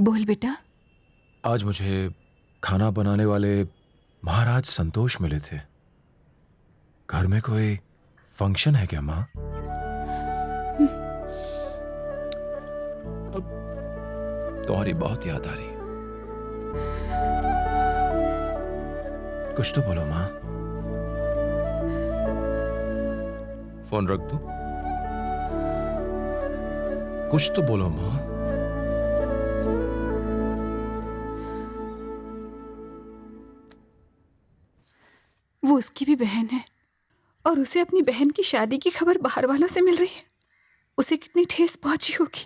बोल बेटा। आज मुझे खाना बनाने वाले महाराज संतोष मिले थे। घर में कोई फंक्शन है क्या माँ? तुम्हारी बहुत याद आ रही। कुछ तो बोलो माँ। फोन रख दो। कुछ तो बोलो माँ। वो उसकी भी बहन है और उसे अपनी बहन की शादी की खबर बाहर वालों से मिल रही है। उसे कितनी ठेस पहुंची होगी।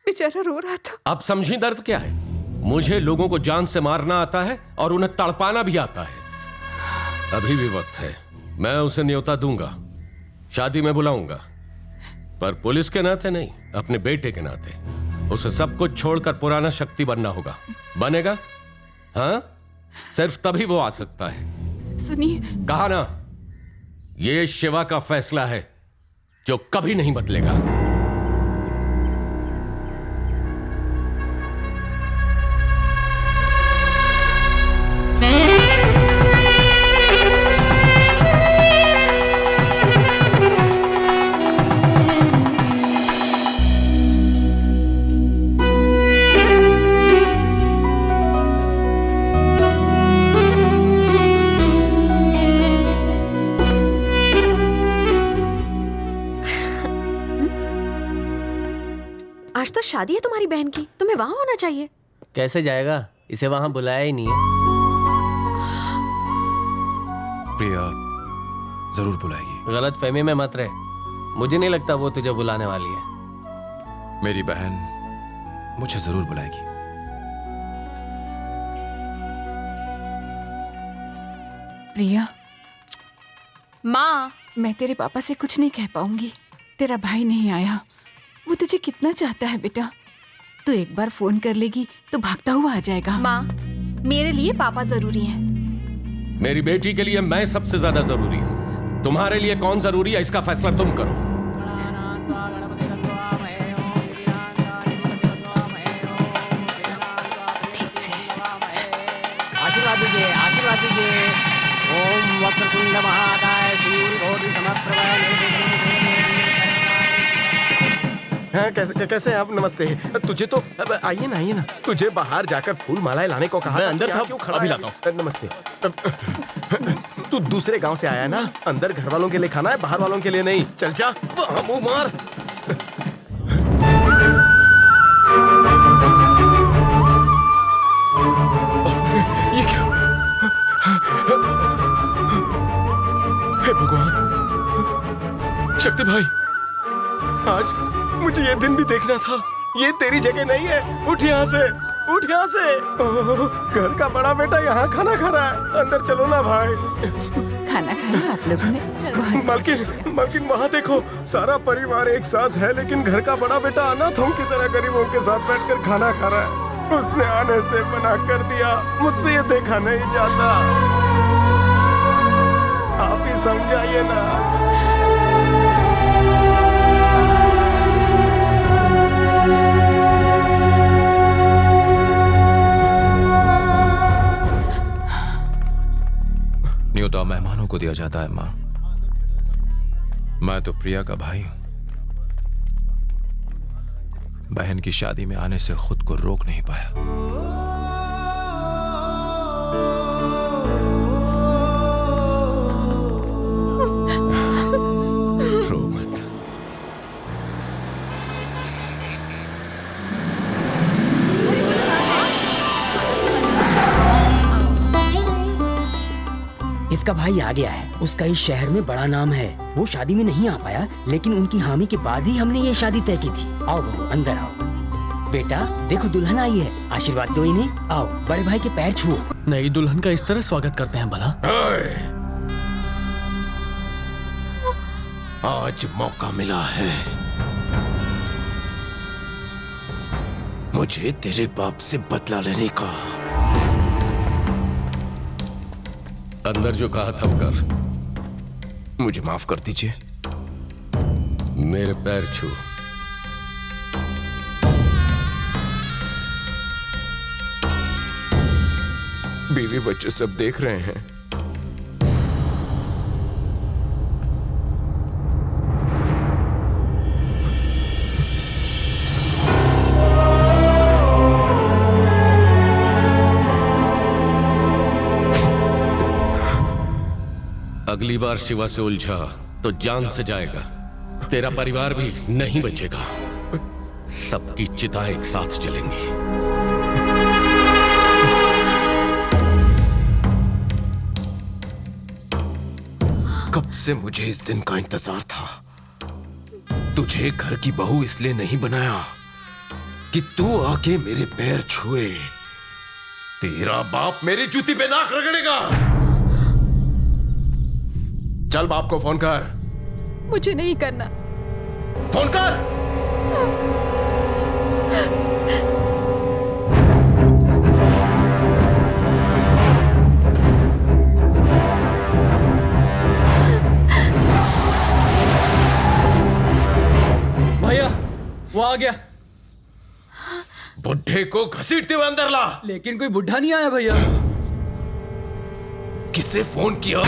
बेचारा रो रहा था। अब समझी दर्द क्या है। मुझे लोगों को जान से मारना आता है और उन्हें तड़पाना भी आता है। अभी भी वक्त है। मैं उसे न्योता दूंगा, शादी में बुलाऊंगा, पर पुलिस के नाते नहीं, अपने बेटे के नाते। उसे सब कुछ छोड़कर पुराना शक्ति बनना होगा। बनेगा? हाँ, सिर्फ तभी वो आ सकता है। सुनिए, कहा ना, ये शिवा का फैसला है जो कभी नहीं बदलेगा। आज तो शादी है तुम्हारी बहन की, तुम्हें वहां होना चाहिए। कैसे जाएगा, इसे वहां बुलाया ही नहीं है। प्रिया जरूर बुलाएगी। गलत फहमी में मत रहे, मुझे नहीं लगता वो तुझे बुलाने वाली है। मेरी बहन मुझे जरूर बुलाएगी। प्रिया, माँ, मैं तेरे पापा से कुछ नहीं कह पाऊंगी। तेरा भाई नहीं आया। वो तुझे कितना चाहता है बेटा। तू एक बार फोन कर लेगी तो भागता हुआ आ जाएगा। माँ, मेरे लिए पापा जरूरी हैं। मेरी बेटी के लिए मैं सबसे ज्यादा जरूरी हूं। तुम्हारे लिए कौन जरूरी है, इसका फैसला तुम करो। ठीक से। आशीर्वाद दीजिए, आशीर्वाद दीजिए। ओम वक्रतुंड महाकाय सूर्यकोटि समप्रभ। हाँ, कैसे हैं आप? नमस्ते। तुझे तो आइए ना, आइए ना। तुझे बाहर जाकर फूल मालाएं लाने को कहा। मैं अंदर था, क्यों खड़ा अभी है? लाता हूं। नमस्ते। तू दूसरे गांव से आया ना? अंदर घर वालों के लिए खाना है, बाहर वालों के लिए नहीं। चल जा, वहाँ मुंह मार। ये क्या? हे भगवान, शक्ति भाई, आज मुझे ये दिन भी देखना था। ये तेरी जगह नहीं है। उठ यहाँ से, उठ यहाँ से। घर का बड़ा बेटा यहाँ खाना खा रहा है। अंदर चलो ना भाई। खाना खाया आप लोगों ने? मालकिन वहाँ देखो, सारा परिवार एक साथ है, लेकिन घर का बड़ा बेटा अनाथों की तरह गरीबों के साथ बैठकर खाना खा रहा है। उसने आने से मना कर दिया। मुझसे ये देखा नहीं जाता। आप ही समझाइए ना। न्योता मेहमानों को दिया जाता है माँ। मैं तो प्रिया का भाई हूं। बहन की शादी में आने से खुद को रोक नहीं पाया। रो मत। इसका भाई आ गया है। उसका इस शहर में बड़ा नाम है। वो शादी में नहीं आ पाया, लेकिन उनकी हामी के बाद ही हमने ये शादी तय की थी। आओ बहू, अंदर आओ। बेटा देखो, दुल्हन आई है, आशीर्वाद दो इन्हें। आओ, बड़े भाई के पैर छुओ। नई दुल्हन का इस तरह स्वागत करते हैं भला? आज मौका मिला है मुझे तेरे बाप से बदला लेने का। अंदर जो कहा था वो कर। मुझे माफ कर दीजिए। मेरे पैर छू। बीवी बच्चे सब देख रहे हैं। अगली बार शिवा से उलझा तो जान से जाएगा। तेरा परिवार भी नहीं बचेगा। सबकी चिता एक साथ जलेंगी। कब से मुझे इस दिन का इंतजार था। तुझे घर की बहू इसलिए नहीं बनाया कि तू आके मेरे पैर छुए। तेरा बाप मेरी जूती पे नाक रगड़ेगा। चल बाप को फोन कर। मुझे नहीं करना। फोन कर। भैया वो आ गया। बुढ़े को घसीटते हुए अंदर ला। लेकिन कोई बुढ़ा नहीं आया भैया। किसे फोन किया?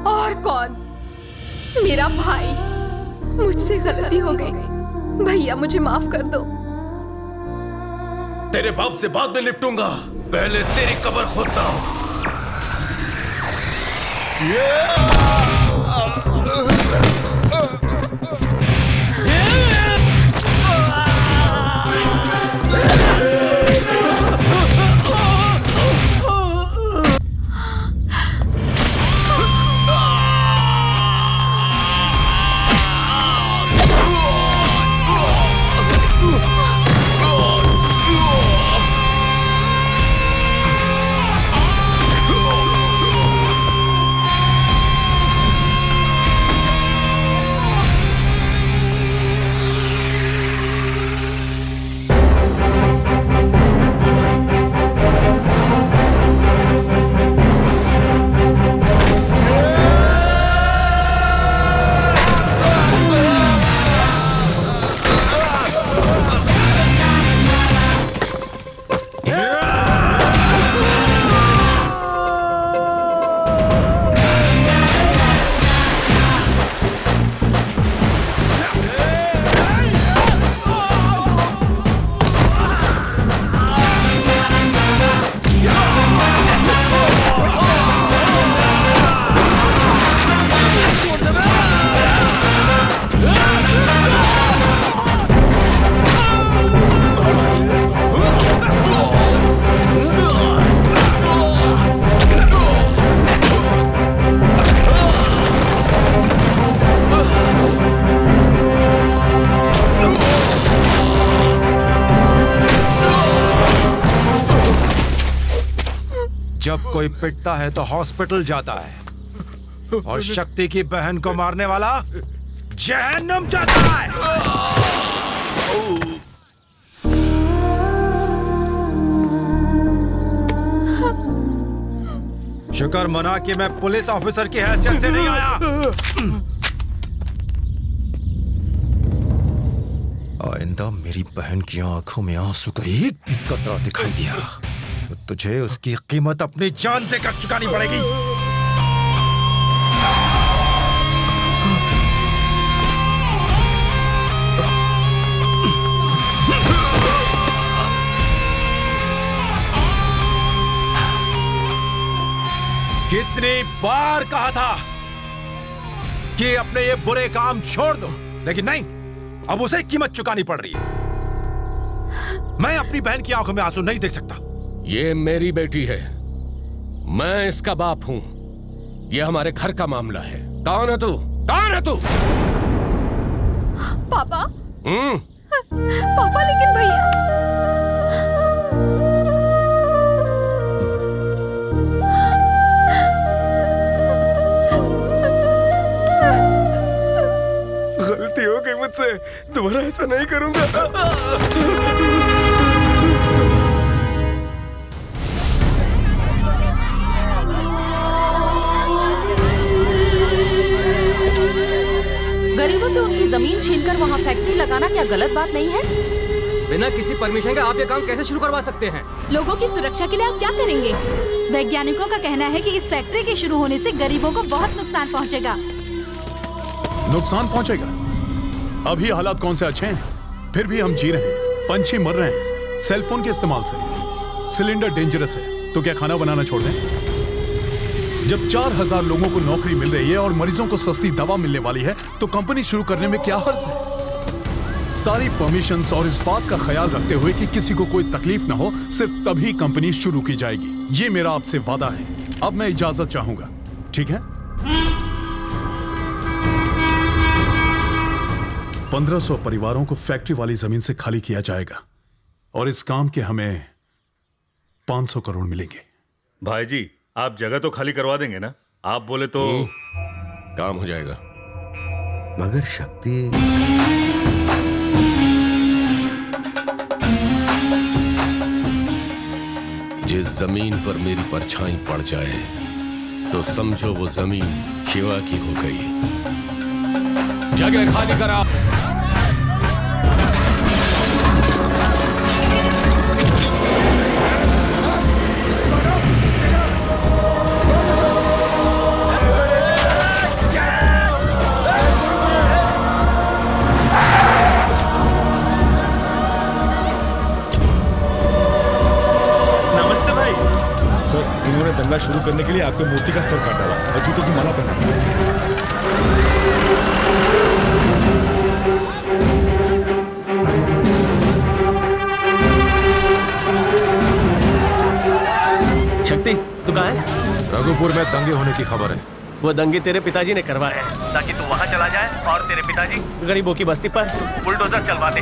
और कौन? मेरा भाई। मुझसे गलती हो गई भैया, मुझे माफ कर दो। तेरे बाप से बाद में निपटूंगा, पहले तेरी कब्र खोदता हूं। जब कोई पिटता है तो हॉस्पिटल जाता है, और शक्ति की बहन को मारने वाला जहन्नुम जाता है। शुक्र मना कि मैं पुलिस ऑफिसर की हैसियत से नहीं आया। आइंदा मेरी बहन की आंखों में आंसू का एक भी कतरा दिखाई दिया तो तुझे उसकी कीमत अपनी जान देकर चुकानी पड़ेगी। कितनी बार कहा था कि अपने ये बुरे काम छोड़ दो, लेकिन नहीं, अब उसे कीमत चुकानी पड़ रही है। मैं अपनी बहन की आंखों में आंसू नहीं देख सकता। ये मेरी बेटी है, मैं इसका बाप हूं। ये हमारे घर का मामला है। कौन है तू? कौन है तू? पापा। पापा, लेकिन भैया। गलती हो गई मुझसे, दोबारा ऐसा नहीं करूंगा। गरीबों से उनकी जमीन छीनकर वहाँ फैक्ट्री लगाना क्या गलत बात नहीं है? बिना किसी परमिशन के आप ये काम कैसे शुरू करवा सकते हैं? लोगों की सुरक्षा के लिए आप क्या करेंगे? वैज्ञानिकों का कहना है कि इस फैक्ट्री के शुरू होने से गरीबों को बहुत नुकसान पहुंचेगा। नुकसान पहुंचेगा? अभी हालात कौन से अच्छे हैं, फिर भी हम जी रहे हैं, पंछी मर रहे हैं सेलफोन के इस्तेमाल से, सिलेंडर डेंजरस है, तो क्या खाना बनाना छोड़ दें? जब 4000 लोगों को नौकरी मिल रही है और मरीजों को सस्ती दवा मिलने वाली है, तो कंपनी शुरू करने में क्या हर्ज है? सारी परमिशंस और इस बात का ख्याल रखते हुए कि किसी को कोई तकलीफ ना हो, सिर्फ तभी कंपनी शुरू की जाएगी। ये मेरा आपसे वादा है। अब मैं इजाजत चाहूंगा, ठीक है? 1500 परिवारों को फैक्ट्री वाली जमीन से खाली किया जाएगा और इस काम के हमें 500 करोड़ मिलेंगे। भाई जी, आप जगह तो खाली करवा देंगे ना? आप बोले तो काम हो जाएगा। मगर शक्ति जिस जमीन पर मेरी परछाई पड़ जाए तो समझो वो जमीन शिवा की हो गई। जगह खाली करा। इन्होंने दंगा शुरू करने के लिए आपके मूर्ति का सर काट डाला और जूतों की माला पहना। शक्ति, तू कहाँ है? रघुपुर में दंगे होने की खबर है। वो दंगे तेरे पिताजी ने करवाए हैं ताकि तू वहाँ चला जाए और तेरे पिताजी गरीबों की बस्ती पर बुलडोजर चलवा दे।